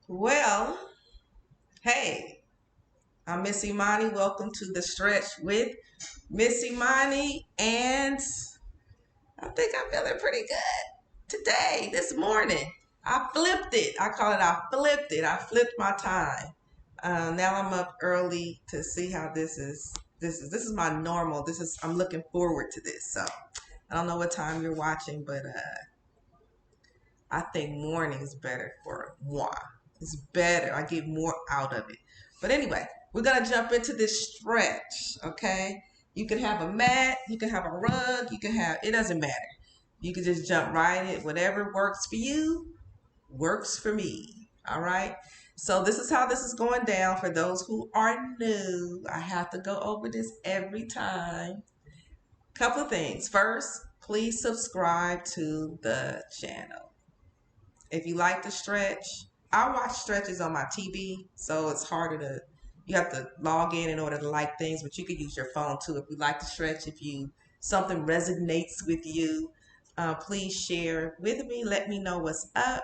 Well, hey, I'm Miss Imani. Welcome to the stretch with Miss Imani. And I think I'm feeling pretty good today, this morning. I flipped it. I flipped it. I flipped my time. Now I'm up early to see how this is my normal. I'm looking forward to this. So I don't know what time you're watching, but I think morning is better for moi. It's better. I get more out of it. But anyway, we're gonna jump into this stretch. Okay. You can have a mat, you can have a rug, it doesn't matter. You can just jump right in. Whatever works for you works for me. All right. So this is how this is going down for those who are new. I have to go over this every time. Couple of things. First, please subscribe to the channel. If you like to stretch, I watch stretches on my TV, so it's harder you have to log in order to like things, but you can use your phone too. If you like to stretch, if something resonates with you, please share with me. Let me know what's up.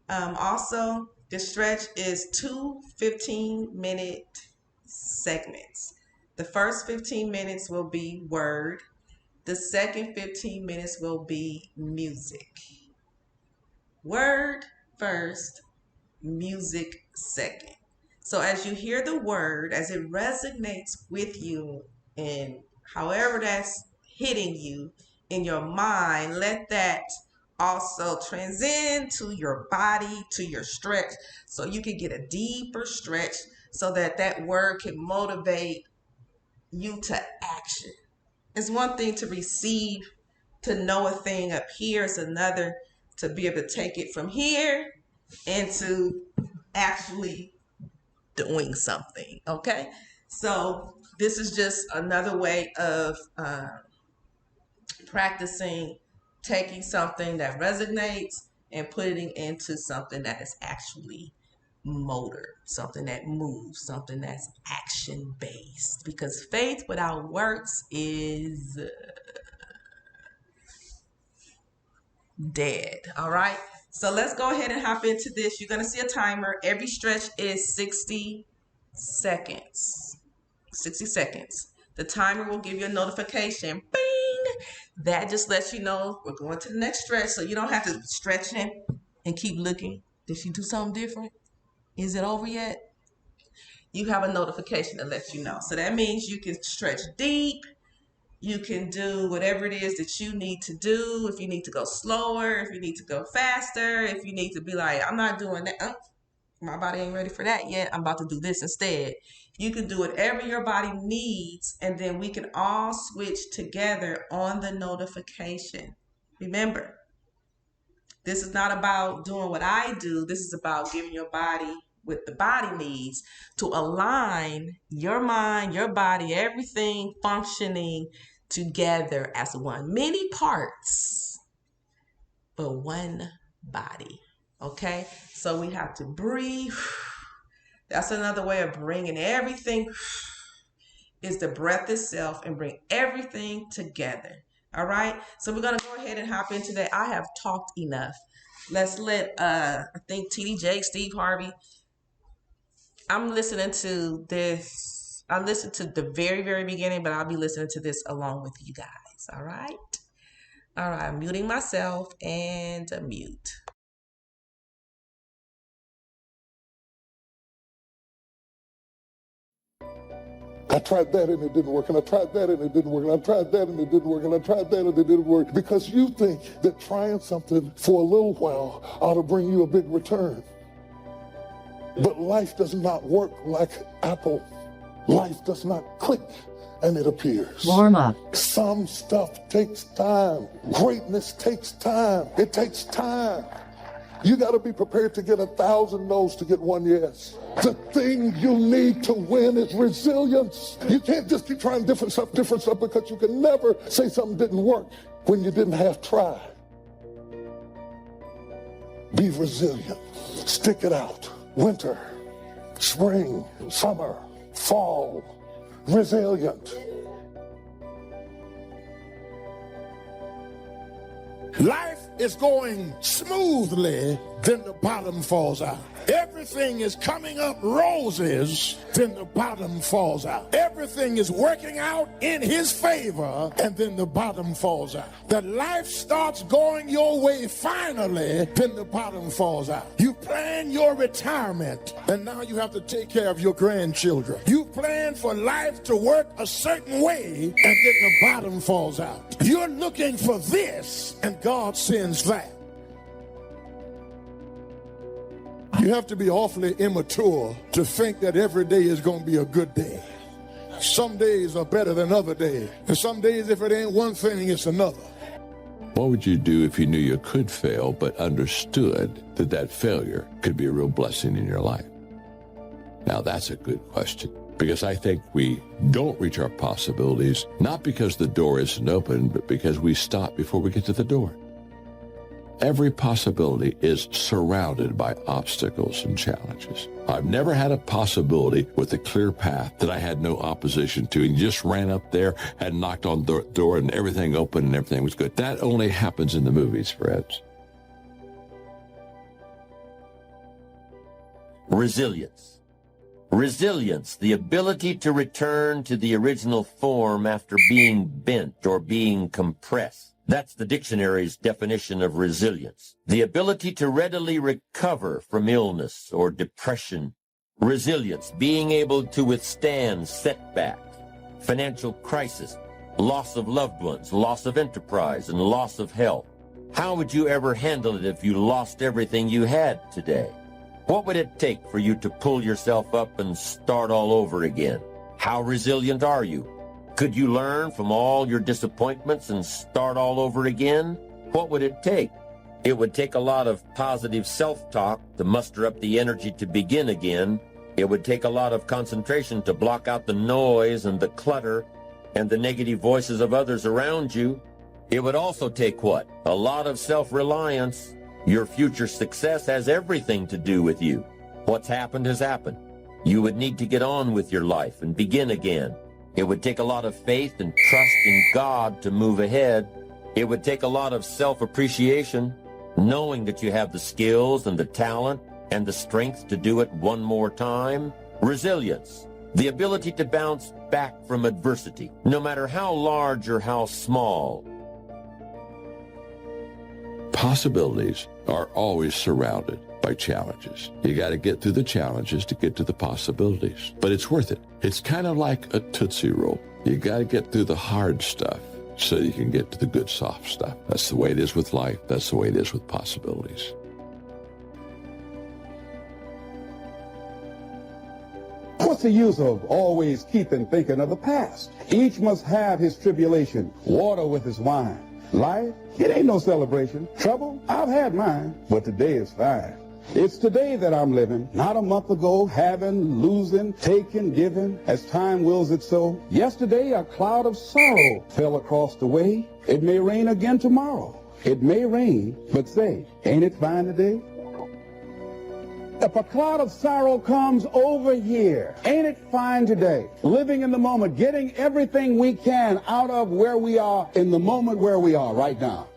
Also, the stretch is two 15-minute segments. The first 15 minutes will be word. The second 15 minutes will be music. Word first, music second. So as you hear the word, as it resonates with you and however that's hitting you in your mind, let that also transcend to your body, to your stretch, so you can get a deeper stretch so that word can motivate you to action. It's one thing to receive, to know a thing up here. It's another to be able to take it from here into actually doing something. Okay. So this is just another way of practicing taking something that resonates and putting it into something that is actually motor, something that moves, something that's action based. Because faith without works is dead. All right. So let's go ahead and hop into this. You're going to see a timer. Every stretch is 60 seconds. 60 seconds. The timer will give you a notification. Bing! That just lets you know we're going to the next stretch. So you don't have to stretch in and keep looking. Did she do something different? Is it over yet? You have a notification that lets you know. So that means you can stretch deep. You can do whatever it is that you need to do. If you need to go slower, if you need to go faster, if you need to be like, I'm not doing that. My body ain't ready for that yet. I'm about to do this instead. You can do whatever your body needs, and then we can all switch together on the notification. Remember, this is not about doing what I do. This is about giving your body what the body needs to align your mind, your body, everything functioning together as one. Many parts, but one body. Okay? So we have to breathe. That's another way of bringing everything is the breath itself and bring everything together. All right. So we're going to go ahead and hop into that. I have talked enough. Let's let, I think TD Jakes, Steve Harvey, I'm listening to this. I listened to the very, very beginning, but I'll be listening to this along with you guys. All right. All right. I'm muting myself and mute. I tried that and it didn't work, and I tried that and it didn't work, and I tried that and it didn't work, and I tried that and it didn't work. Because you think that trying something for a little while ought to bring you a big return. But life does not work like Apple. Life does not click and it appears. Warm up. Some stuff takes time. Greatness takes time. It takes time. You got to be prepared to get 1,000 no's to get one yes. The thing you need to win is resilience. You can't just keep trying different stuff, because you can never say something didn't work when you didn't have try. Be resilient. Stick it out. Winter, spring, summer, fall. Resilient. Life is going smoothly, then the bottom falls out. Everything is coming up roses, then the bottom falls out. Everything is working out in his favor, and then the bottom falls out. That life starts going your way finally, then the bottom falls out. You plan your retirement, and now you have to take care of your grandchildren. You plan for life to work a certain way, and then the bottom falls out. You're looking for this, and God sends that. You have to be awfully immature to think that every day is going to be a good day. Some days are better than other days. And some days, if it ain't one thing, it's another. What would you do if you knew you could fail, but understood that that failure could be a real blessing in your life? Now, that's a good question, because I think we don't reach our possibilities, not because the door isn't open, but because we stop before we get to the door. Every possibility is surrounded by obstacles and challenges. I've never had a possibility with a clear path that I had no opposition to and just ran up there and knocked on the door and everything opened and everything was good. That only happens in the movies, friends. Resilience. Resilience, the ability to return to the original form after being bent or being compressed. That's the dictionary's definition of resilience. The ability to readily recover from illness or depression. Resilience, being able to withstand setbacks, financial crisis, loss of loved ones, loss of enterprise, and loss of health. How would you ever handle it if you lost everything you had today? What would it take for you to pull yourself up and start all over again? How resilient are you? Could you learn from all your disappointments and start all over again? What would it take? It would take a lot of positive self-talk to muster up the energy to begin again. It would take a lot of concentration to block out the noise and the clutter and the negative voices of others around you. It would also take what? A lot of self-reliance. Your future success has everything to do with you. What's happened has happened. You would need to get on with your life and begin again. It would take a lot of faith and trust in God to move ahead. It would take a lot of self-appreciation, knowing that you have the skills and the talent and the strength to do it one more time. Resilience, the ability to bounce back from adversity, no matter how large or how small. Possibilities are always surrounded by challenges. You got to get through the challenges to get to the possibilities, but it's worth it. It's kind of like a Tootsie Roll. You got to get through the hard stuff so you can get to the good soft stuff. That's the way it is with life. That's the way it is with possibilities. What's the use of always keeping thinking of the past? Each must have his tribulation, water with his wine. Life, it ain't no celebration. Trouble, I've had mine, but today is fine. It's today that I'm living, not a month ago, having, losing, taking, giving, as time wills it so. Yesterday, a cloud of sorrow fell across the way. It may rain again tomorrow. It may rain, but say, ain't it fine today? If a cloud of sorrow comes over here, ain't it fine today? Living in the moment, getting everything we can out of where we are in the moment where we are right now.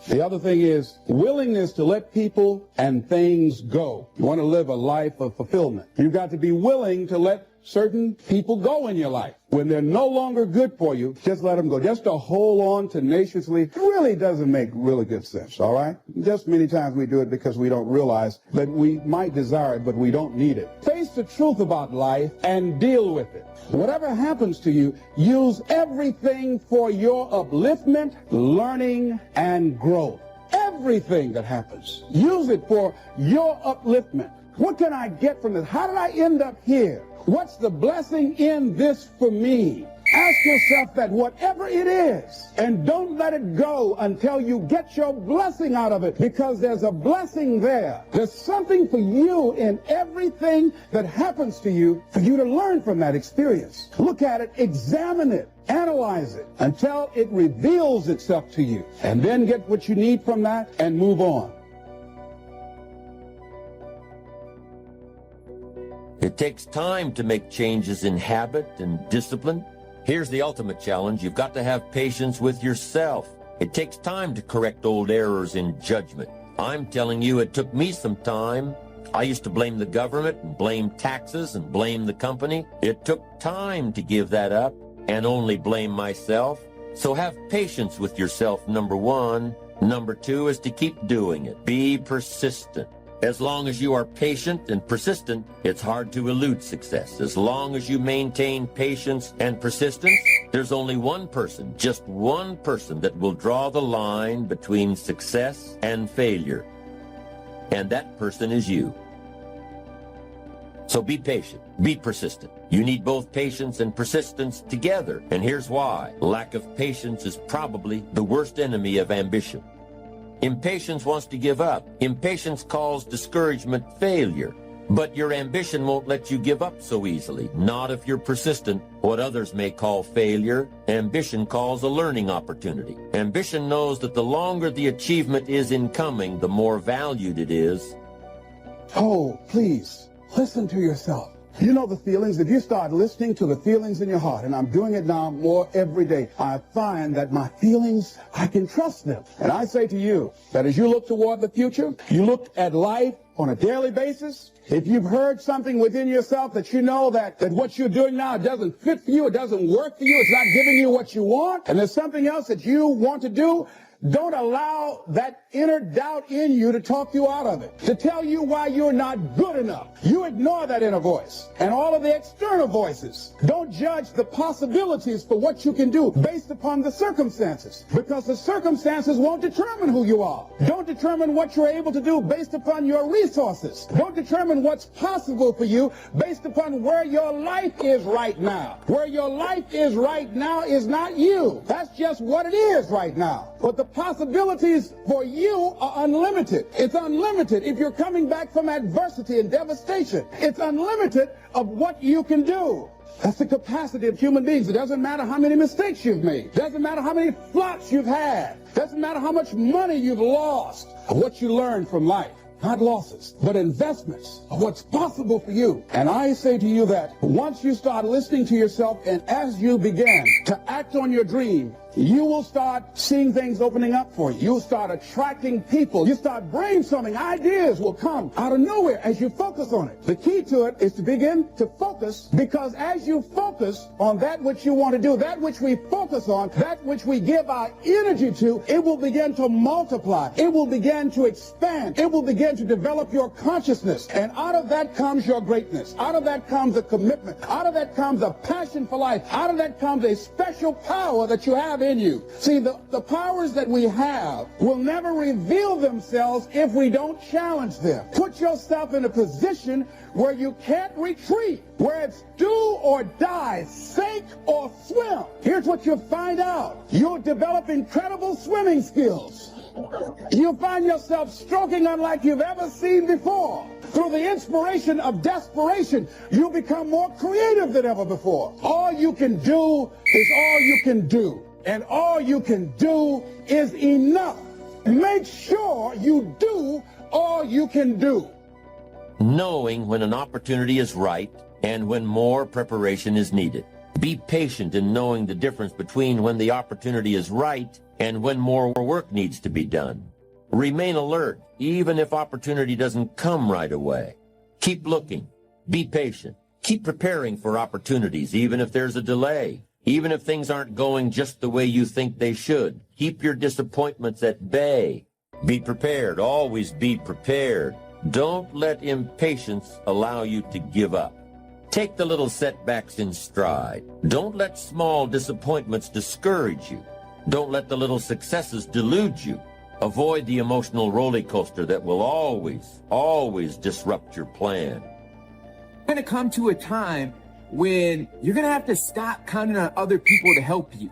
The other thing is willingness to let people and things go. You want to live a life of fulfillment. You've got to be willing to let certain people go in your life. When they're no longer good for you, just let them go. Just to hold on tenaciously really doesn't make really good sense, all right? Just many times we do it because we don't realize that we might desire it, but we don't need it. Face the truth about life and deal with it. Whatever happens to you, use everything for your upliftment, learning, and growth. Everything that happens, use it for your upliftment. What can I get from this? How did I end up here? What's the blessing in this for me? Ask yourself that, whatever it is, and don't let it go until you get your blessing out of it, because there's a blessing there. There's something for you in everything that happens to you for you to learn from that experience. Look at it, examine it, analyze it until it reveals itself to you, and then get what you need from that and move on. It takes time to make changes in habit and discipline. Here's the ultimate challenge. You've got to have patience with yourself. It takes time to correct old errors in judgment. I'm telling you, it took me some time. I used to blame the government and blame taxes and blame the company. It took time to give that up and only blame myself. So have patience with yourself, number one. Number two is to keep doing it. Be persistent. As long as you are patient and persistent, it's hard to elude success. As long as you maintain patience and persistence, there's only one person, just one person, that will draw the line between success and failure. And that person is you. So be patient, be persistent. You need both patience and persistence together. And here's why. Lack of patience is probably the worst enemy of ambition. Impatience wants to give up. Impatience calls discouragement failure. But your ambition won't let you give up so easily. Not if you're persistent. What others may call failure, ambition calls a learning opportunity. Ambition knows that the longer the achievement is in coming, the more valued it is. Oh, please, listen to yourself. You know the feelings. If you start listening to the feelings in your heart, and I'm doing it now more every day, I find that my feelings, I can trust them. And I say to you that as you look toward the future, you look at life on a daily basis. If you've heard something within yourself that you know that what you're doing now doesn't fit for you, it doesn't work for you, it's not giving you what you want, and there's something else that you want to do, don't allow that inner doubt in you to talk you out of it, to tell you why you're not good enough. You ignore that inner voice and all of the external voices. Don't judge the possibilities for what you can do based upon the circumstances, because the circumstances won't determine who you are. Don't determine what you're able to do based upon your resources. Don't determine what's possible for you based upon where your life is right now. Where your life is right now is not you. That's just what it is right now. But the possibilities for you are unlimited. It's unlimited if you're coming back from adversity and devastation. It's unlimited of what you can do. That's the capacity of human beings. It doesn't matter how many mistakes you've made. It doesn't matter how many flops you've had. It doesn't matter how much money you've lost. Or what you learned from life. Not losses, but investments of what's possible for you. And I say to you that once you start listening to yourself and as you begin to act on your dream, you will start seeing things opening up for you. You'll start attracting people. You start brainstorming. Ideas will come out of nowhere as you focus on it. The key to it is to begin to focus, because as you focus on that which you want to do, that which we focus on, that which we give our energy to, it will begin to multiply. It will begin to expand. It will begin to develop your consciousness. And out of that comes your greatness. Out of that comes a commitment. Out of that comes a passion for life. Out of that comes a special power that you have in you. See, the powers that we have will never reveal themselves if we don't challenge them. Put yourself in a position where you can't retreat, where it's do or die, sink or swim. Here's what you'll find out. You'll develop incredible swimming skills. You'll find yourself stroking unlike you've ever seen before. Through the inspiration of desperation, you'll become more creative than ever before. All you can do is all you can do. And all you can do is enough. Make sure you do all you can do. Knowing when an opportunity is right and when more preparation is needed. Be patient in knowing the difference between when the opportunity is right and when more work needs to be done. Remain alert, even if opportunity doesn't come right away. Keep looking. Be patient. Keep preparing for opportunities, even if there's a delay. Even if things aren't going just the way you think they should. Keep your disappointments at bay. Be prepared. Always be prepared. Don't let impatience allow you to give up. Take the little setbacks in stride. Don't let small disappointments discourage you. Don't let the little successes delude you. Avoid the emotional roller coaster that will always disrupt your plan. It's going to come to a time when you're going to have to stop counting on other people to help you.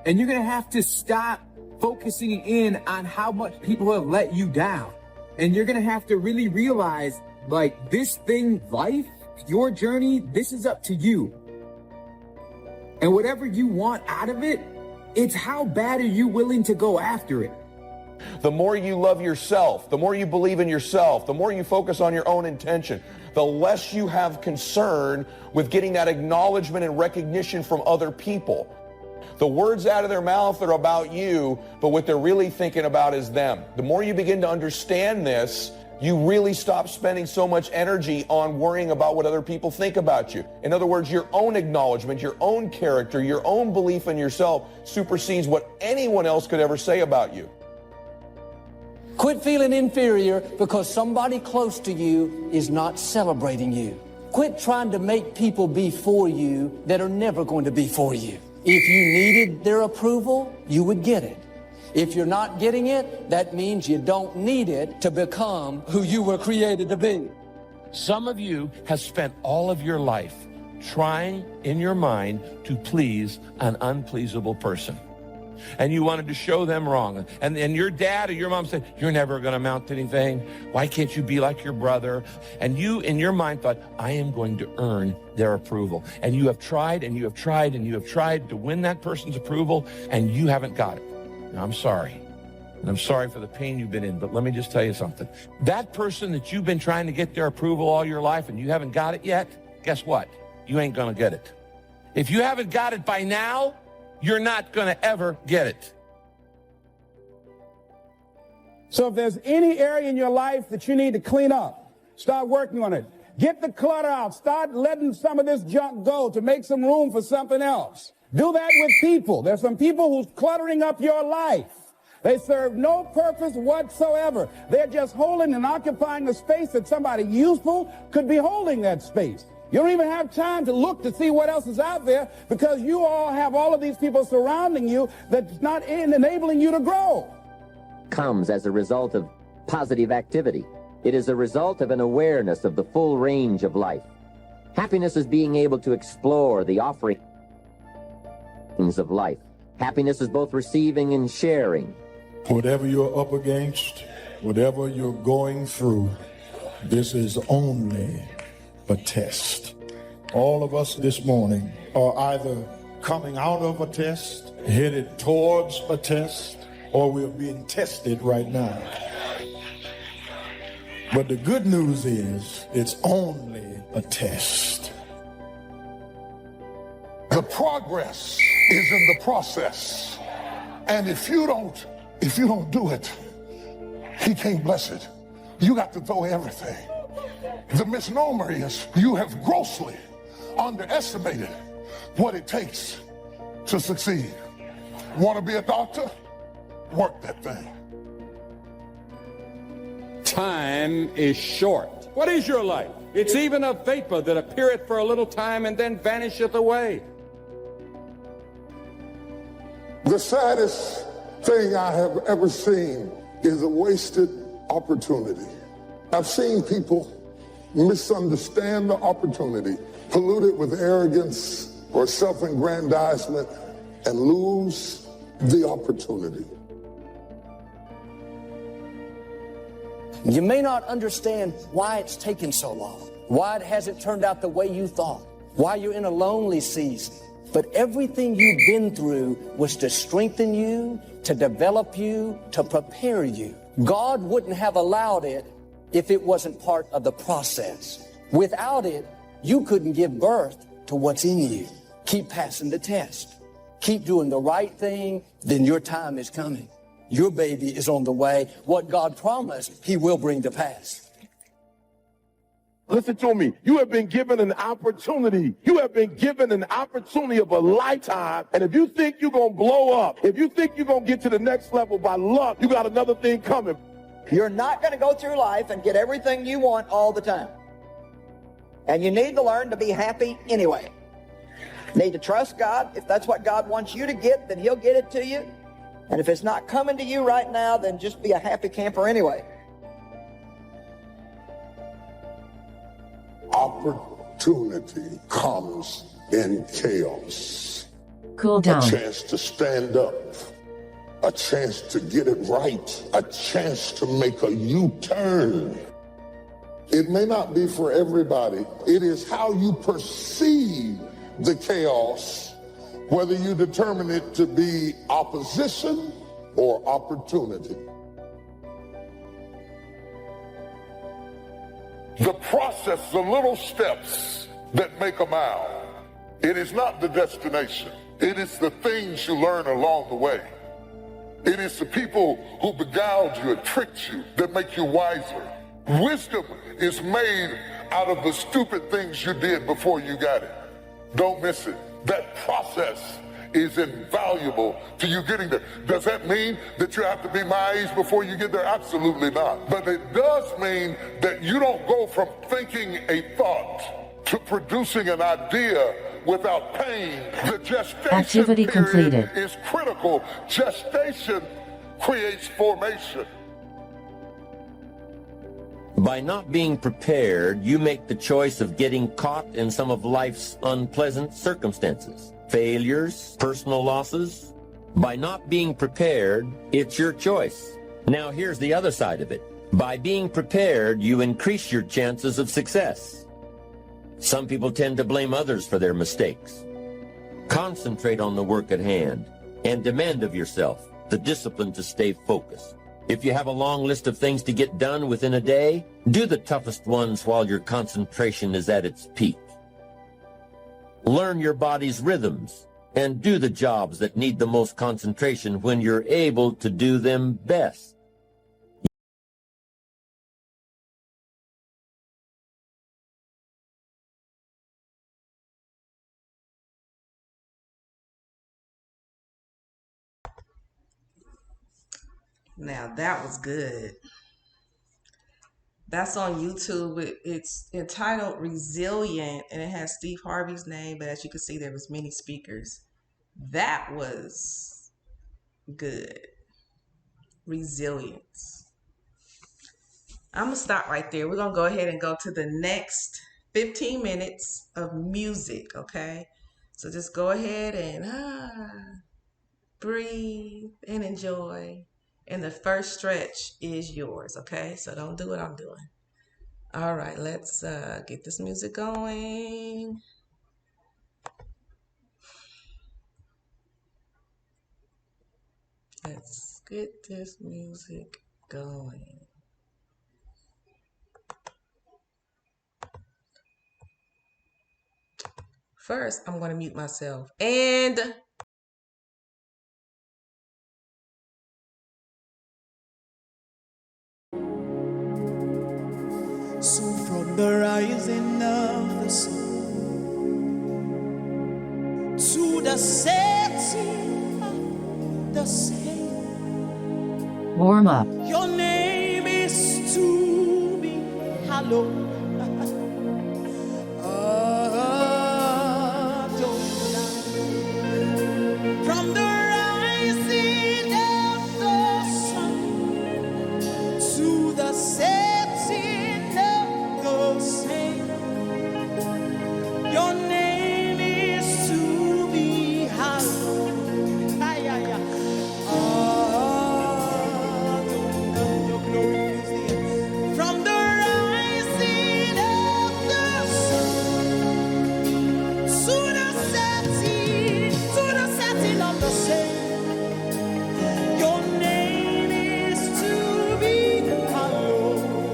And you're going to have to stop focusing in on how much people have let you down. And you're going to have to really realize, like, this thing, life, your journey, this is up to you. And whatever you want out of it, it's how bad are you willing to go after it. The more you love yourself, the more you believe in yourself, the more you focus on your own intention, the less you have concern with getting that acknowledgement and recognition from other people. The words out of their mouth are about you, but what they're really thinking about is them. The more you begin to understand this, you really stop spending so much energy on worrying about what other people think about you. In other words, your own acknowledgement, your own character, your own belief in yourself supersedes what anyone else could ever say about you. Quit feeling inferior because somebody close to you is not celebrating you. Quit trying to make people be for you that are never going to be for you. If you needed their approval, you would get it. If you're not getting it, that means you don't need it to become who you were created to be. Some of you have spent all of your life trying in your mind to please an unpleasable person. And you wanted to show them wrong. And your dad or your mom said, you're never going to amount to anything. Why can't you be like your brother? And you, in your mind, thought, I am going to earn their approval. And you have tried and you have tried and you have tried to win that person's approval, and you haven't got it. Now, I'm sorry. And I'm sorry for the pain you've been in, but let me just tell you something. That person that you've been trying to get their approval all your life and you haven't got it yet, guess what? You ain't going to get it. If you haven't got it by now, you're not going to ever get it. So if there's any area in your life that you need to clean up, start working on it. Get the clutter out. Start letting some of this junk go to make some room for something else. Do that with people. There's some people who's cluttering up your life. They serve no purpose whatsoever. They're just holding and occupying the space that somebody useful could be holding that space. You don't even have time to look to see what else is out there because you all have all of these people surrounding you that's not enabling you to grow. Comes as a result of positive activity. It is a result of an awareness of the full range of life. Happiness is being able to explore the offerings of life. Happiness is both receiving and sharing. Whatever you're up against, whatever you're going through, this is only a test. All of us this morning are either coming out of a test, headed towards a test, or we're being tested right now. But the good news is it's only a test. The progress is in the process. And if you don't do it, he can't bless it. You got to throw everything. The misnomer is you have grossly underestimated what it takes to succeed. Want to be a doctor? Work that thing. Time is short. What is your life? It's even a vapor that appeareth for a little time and then vanisheth away. The saddest thing I have ever seen is a wasted opportunity. I've seen people misunderstand the opportunity, pollute it with arrogance or self-aggrandizement, and lose the opportunity. You may not understand why it's taken so long, why it hasn't turned out the way you thought, why you're in a lonely season. But everything you've been through was to strengthen you, to develop you, to prepare you. God wouldn't have allowed it if it wasn't part of the process. Without it, you couldn't give birth to what's in you. Keep passing the test. Keep doing the right thing, then your time is coming. Your baby is on the way. What God promised, he will bring to pass. Listen to me. You have been given an opportunity. You have been given an opportunity of a lifetime. And if you think you're going to blow up, if you think you're going to get to the next level by luck, you got another thing coming. You're not going to go through life and get everything you want all the time. And you need to learn to be happy anyway. You need to trust God. If that's what God wants you to get, then he'll get it to you. And if it's not coming to you right now, then just be a happy camper anyway. Opportunity comes in chaos. Cool down. A chance to stand up. A chance to get it right. A chance to make a U-turn. It may not be for everybody. It is how you perceive the chaos, whether you determine it to be opposition or opportunity. The process, the little steps that make a mile. It is not the destination. It is the things you learn along the way. It is the people who beguiled you and tricked you that make you wiser. Wisdom is made out of the stupid things you did before you got it. Don't miss it. That process is invaluable to you getting there. Does that mean that you have to be my age before you get there? Absolutely not. But it does mean that you don't go from thinking a thought to producing an idea without pain. The gestation Activity period completed. is critical. Gestation creates formation. By not being prepared, you make the choice of getting caught in some of life's unpleasant circumstances, failures, personal losses. By not being prepared, it's your choice. Now here's the other side of it. By being prepared, you increase your chances of success. Some people tend to blame others for their mistakes. Concentrate on the work at hand and demand of yourself the discipline to stay focused. If you have a long list of things to get done within a day, do the toughest ones while your concentration is at its peak. Learn your body's rhythms and do the jobs that need the most concentration when you're able to do them best. Now that was good. That's on YouTube. It's entitled Resilient, and it has Steve Harvey's name, but as you can see, there was many speakers. That was good. Resilience. I'm going to stop right there. We're going to go ahead and go to the next 15 minutes of music, okay? So just go ahead and breathe and enjoy. And the first stretch is yours, okay? So don't do what I'm doing. All right, let's get this music going. Let's get this music going. First, I'm going to mute myself. And so from the rising of the sun to the setting of the same, Warm up. your name is to be hallowed. From the rising of the sun to the setting of the same, your name is to be hallowed. Ay, ay, ay. Your glory fills the earth. From the rising of the sun to the setting of the same, your name is to be hallowed.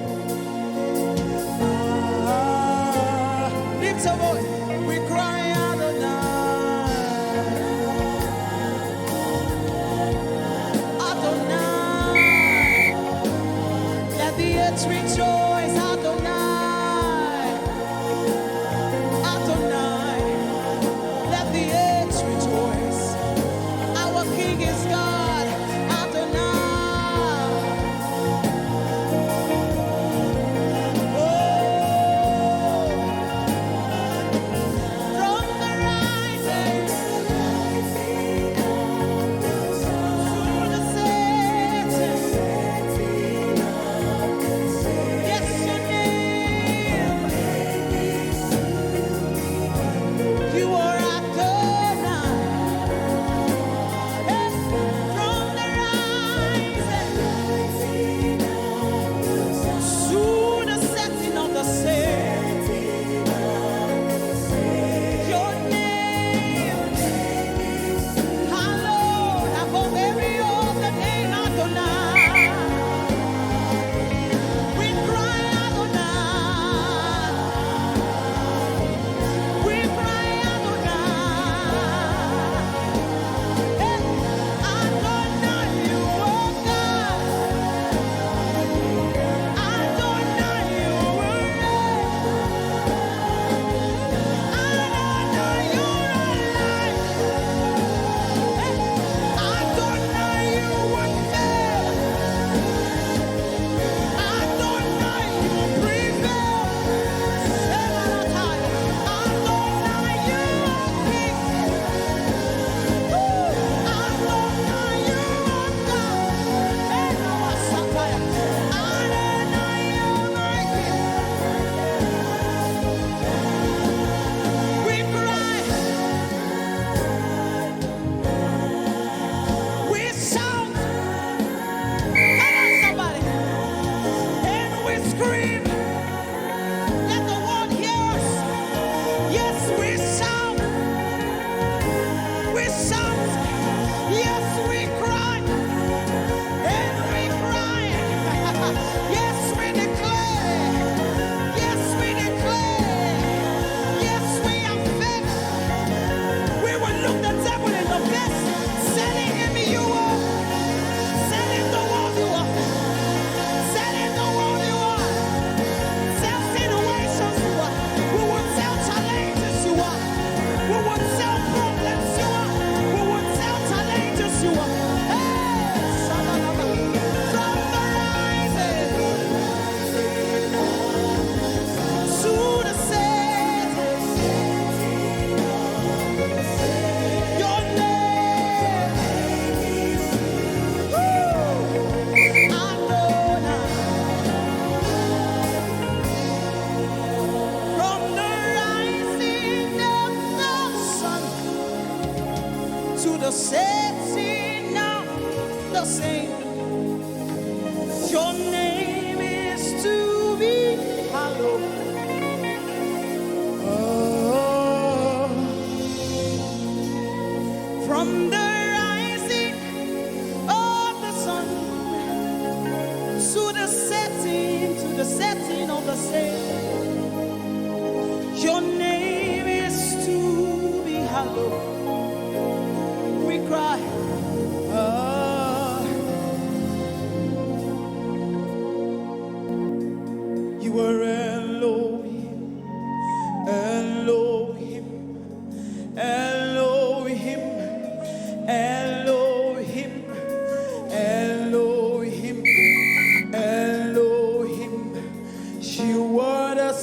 Lift your voice, we cry Adonai, Adonai. Let the earth rejoice, Adonai, Adonai. Let the earth rejoice. Our King is God, Adonai. Oh, from the rising to the setting, the same. Your name is to be hallowed. Oh, from the rising of the sun to the setting of the same. Your name is to be hallowed. We cry. You are Elohim, Elohim, Elohim, Elohim, Elohim, Elohim. You are the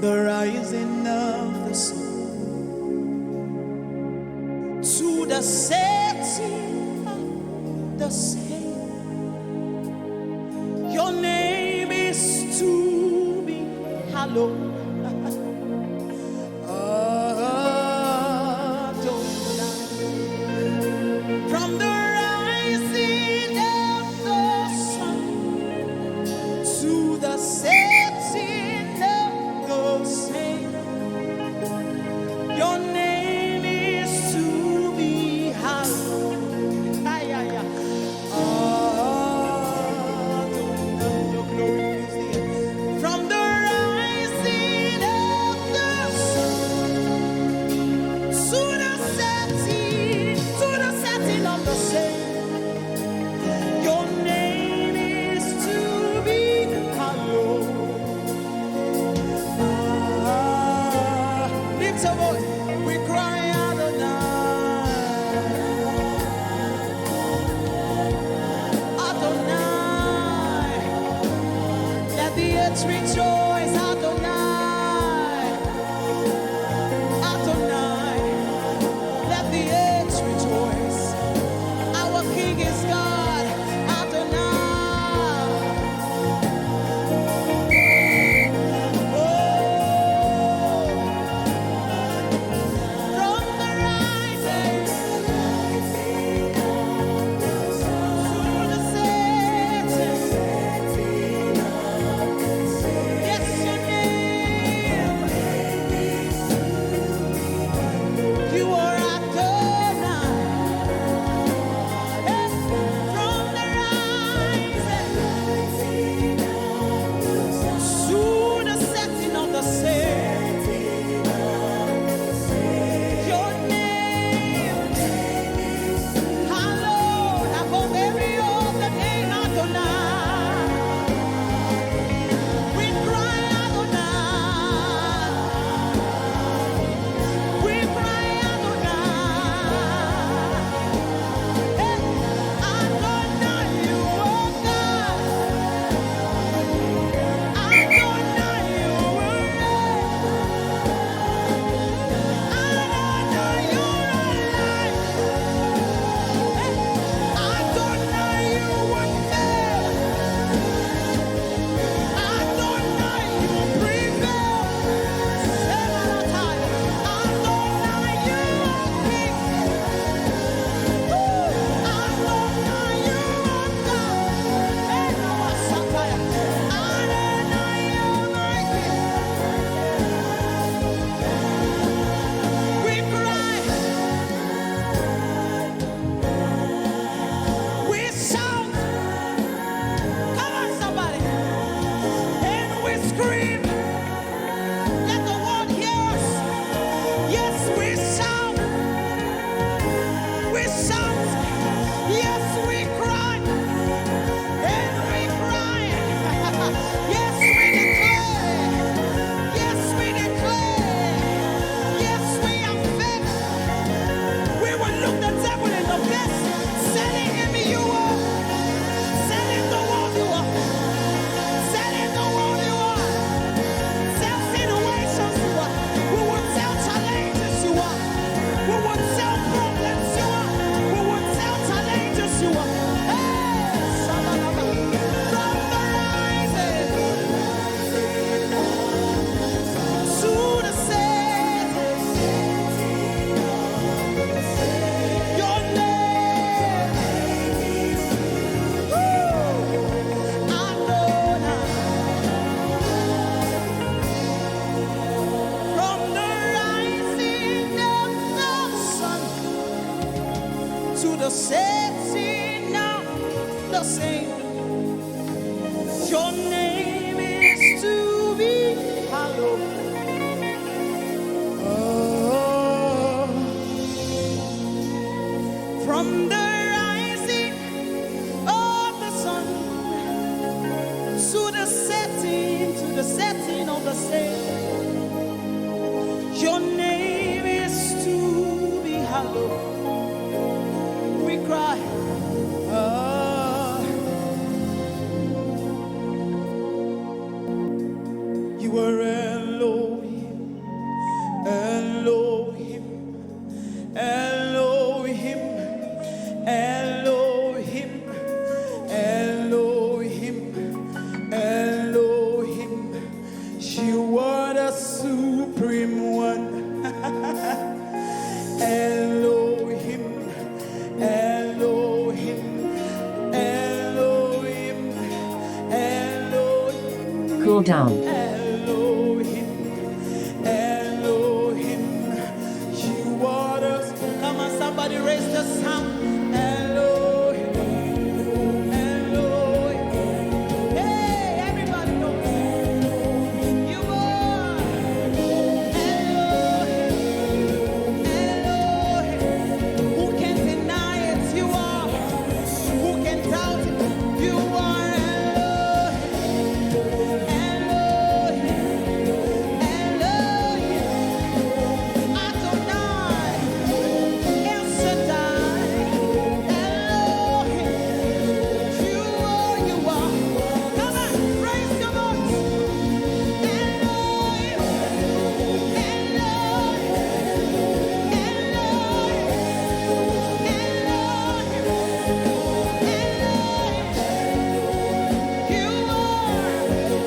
the rising of the sun to the setting of the same. Your name is to be hallowed. From the rising of the sun to the setting of the same, your name is to be hallowed. Ay, ay, ay. Your glory fills the earth. From the rising of the sun to the setting of the same, your name is to be hallowed. Lift your voice, we cry Adonai, Adonai. Let the earth rejoice, Adonai, Adonai. Let the earth rejoice. Our King is God, Adonai. Oh, from the rising to the setting, yes, your name, you are Adonai. From the rising to the setting of the same, your name, hallowed above every other name, Adonai. We cry Adonai, we cry Adonai. Adonai, you are God. Adonai, you are Adonai, you are light. Adonai, you are fair. Adonai, you prevail. Adonai, you are King. Adonai, you are God. Adonai, you are King. We cry, we shout, come on somebody, and we scream, let the world hear us. Yes, we shout, yes, we cry, and we cry, yes, we declare, yes, we declare, yes, we have faith. We will look the devil in the face, telling him you are, telling the world you are, telling the world you are, tell situations you are, we will tell challenges you are, we will tell problems you are, we will tell challenges you are. Hey, Shabalaba. From the rising to the setting, your name, Adonai. From the rising of the sun to the setting of the same, your name is to be hallowed. Oh, from the rising of the sun to the setting of the same, your name is to be hallowed. We cry, you are Elohim. cool down. You waters. Come on, somebody raise the sound. Elohim, Elohim. Hey, everybody knows you are Elohim, Elohim. Who can deny it? You are. Who can doubt it? You are Elohim, Elohim, Adonai, El Shaddai, Elohim. You are. Come on, raise your voice. Elohim,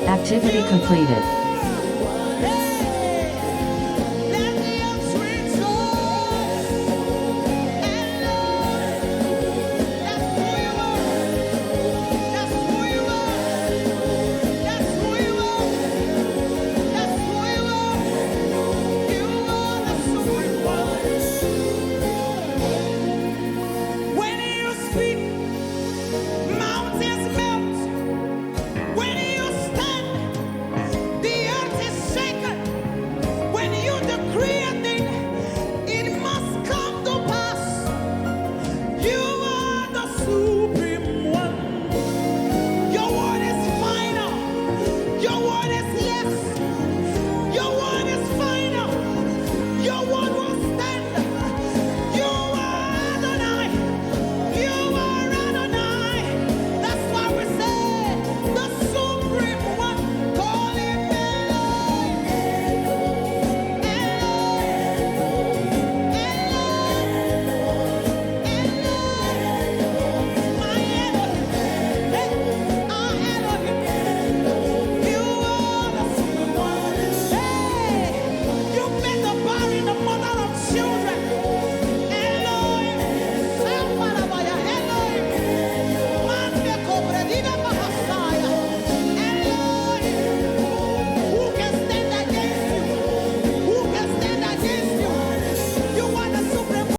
Activity completed.